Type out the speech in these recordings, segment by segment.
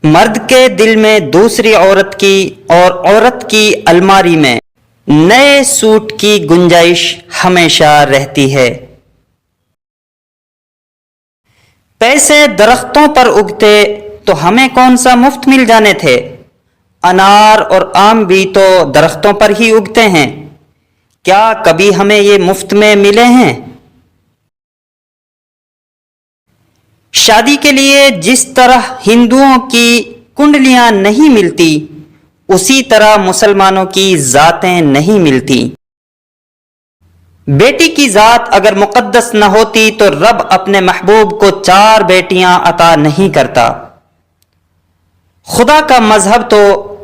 مرد کے دل میں دوسری عورت کی اور عورت کی الماری میں نئے سوٹ کی گنجائش ہمیشہ رہتی ہے۔ پیسے درختوں پر اگتے تو ہمیں کون سا مفت مل جانے تھے؟ انار اور آم بھی تو درختوں پر ہی اگتے ہیں، کیا کبھی ہمیں یہ مفت میں ملے ہیں؟ شادی کے لیے جس طرح ہندوؤں کی کنڈلیاں نہیں ملتی، اسی طرح مسلمانوں کی ذاتیں نہیں ملتی۔ بیٹی کی ذات اگر مقدس نہ ہوتی تو رب اپنے محبوب کو 4 بیٹیاں عطا نہیں کرتا۔ خدا کا مذہب تو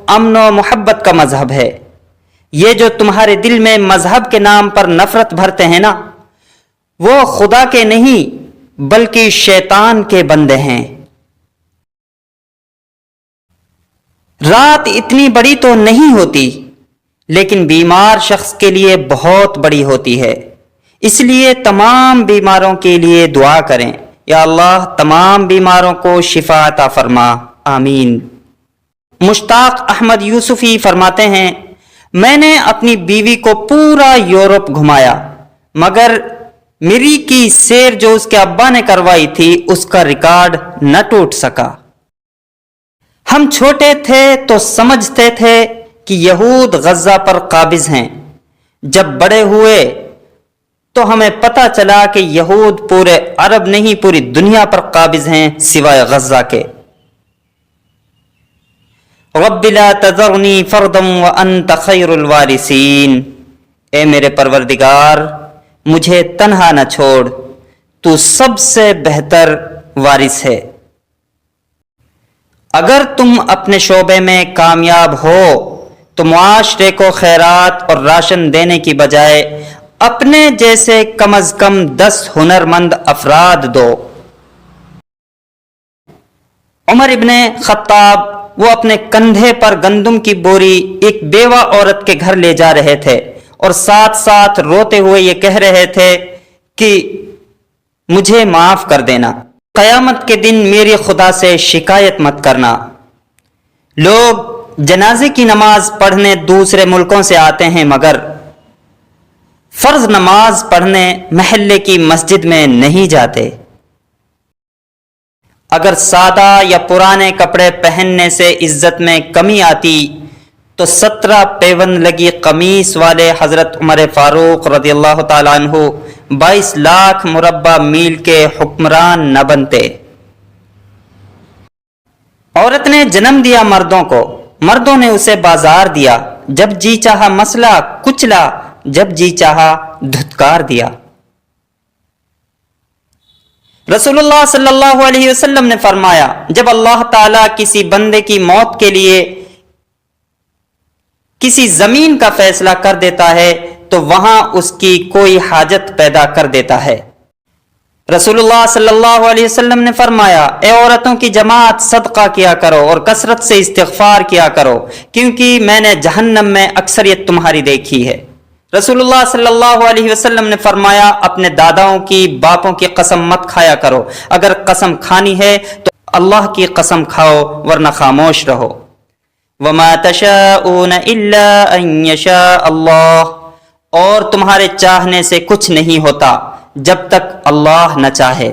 امن و محبت کا مذہب ہے۔ یہ جو تمہارے دل میں مذہب کے نام پر نفرت بھرتے ہیں نا، وہ خدا کے نہیں بلکہ شیطان کے بندے ہیں۔ رات اتنی بڑی تو نہیں ہوتی، لیکن بیمار شخص کے لیے بہت بڑی ہوتی ہے، اس لیے تمام بیماروں کے لیے دعا کریں، یا اللہ تمام بیماروں کو شفا عطا فرما، آمین۔ مشتاق احمد یوسفی فرماتے ہیں، میں نے اپنی بیوی کو پورا یورپ گھمایا، مگر میری کی سیر جو اس کے ابا نے کروائی تھی اس کا ریکارڈ نہ ٹوٹ سکا۔ ہم چھوٹے تھے تو سمجھتے تھے کہ یہود غزہ پر قابض ہیں، جب بڑے ہوئے تو ہمیں پتہ چلا کہ یہود پورے عرب نہیں پوری دنیا پر قابض ہیں سوائے غزہ کے۔ رب لا تذرنی فردا وانت خیر الوارثین، اے میرے پروردگار مجھے تنہا نہ چھوڑ، تو سب سے بہتر وارث ہے۔ اگر تم اپنے شعبے میں کامیاب ہو تو معاشرے کو خیرات اور راشن دینے کی بجائے اپنے جیسے کم از کم 10 ہنرمند افراد دو۔ عمر ابن خطاب وہ اپنے کندھے پر گندم کی بوری ایک بیوہ عورت کے گھر لے جا رہے تھے اور ساتھ ساتھ روتے ہوئے یہ کہہ رہے تھے کہ مجھے معاف کر دینا، قیامت کے دن میری خدا سے شکایت مت کرنا۔ لوگ جنازے کی نماز پڑھنے دوسرے ملکوں سے آتے ہیں، مگر فرض نماز پڑھنے محلے کی مسجد میں نہیں جاتے۔ اگر سادہ یا پرانے کپڑے پہننے سے عزت میں کمی آتی تو 17 پیوند لگی قمیص والے حضرت عمر فاروق رضی اللہ تعالیٰ عنہ 22 لاکھ مربع میل کے حکمران نہ بنتے۔ عورت نے جنم دیا مردوں کو، مردوں نے اسے بازار دیا، جب جی چاہا مسلا کچلا، جب جی چاہا دھتکار دیا۔ رسول اللہ صلی اللہ علیہ وسلم نے فرمایا، جب اللہ تعالیٰ کسی بندے کی موت کے لیے کسی زمین کا فیصلہ کر دیتا ہے تو وہاں اس کی کوئی حاجت پیدا کر دیتا ہے۔ رسول اللہ صلی اللہ علیہ وسلم نے فرمایا، اے عورتوں کی جماعت صدقہ کیا کرو اور کثرت سے استغفار کیا کرو، کیونکہ میں نے جہنم میں اکثریت تمہاری دیکھی ہے۔ رسول اللہ صلی اللہ علیہ وسلم نے فرمایا، اپنے داداؤں کی باپوں کی قسم مت کھایا کرو، اگر قسم کھانی ہے تو اللہ کی قسم کھاؤ ورنہ خاموش رہو۔ وَمَا تَشَاءُونَ إِلَّا أَن يَشَاءَ اللَّهُ، اور تمہارے چاہنے سے کچھ نہیں ہوتا جب تک اللہ نہ چاہے۔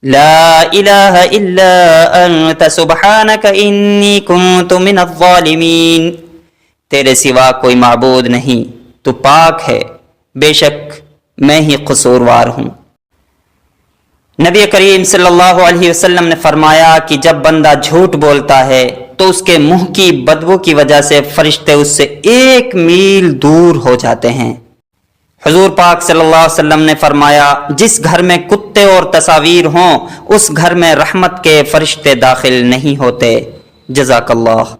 لا الہ الا انت سبحانک انی کنت من الظالمین، تیرے سوا کوئی معبود نہیں، تو پاک ہے، بے شک میں ہی قصوروار ہوں۔ نبی کریم صلی اللہ علیہ وسلم نے فرمایا کہ جب بندہ جھوٹ بولتا ہے تو اس کے منہ کی بدبو کی وجہ سے فرشتے اس سے 1 میل دور ہو جاتے ہیں۔ حضور پاک صلی اللہ علیہ وسلم نے فرمایا، جس گھر میں کتے اور تصاویر ہوں اس گھر میں رحمت کے فرشتے داخل نہیں ہوتے۔ جزاک اللہ۔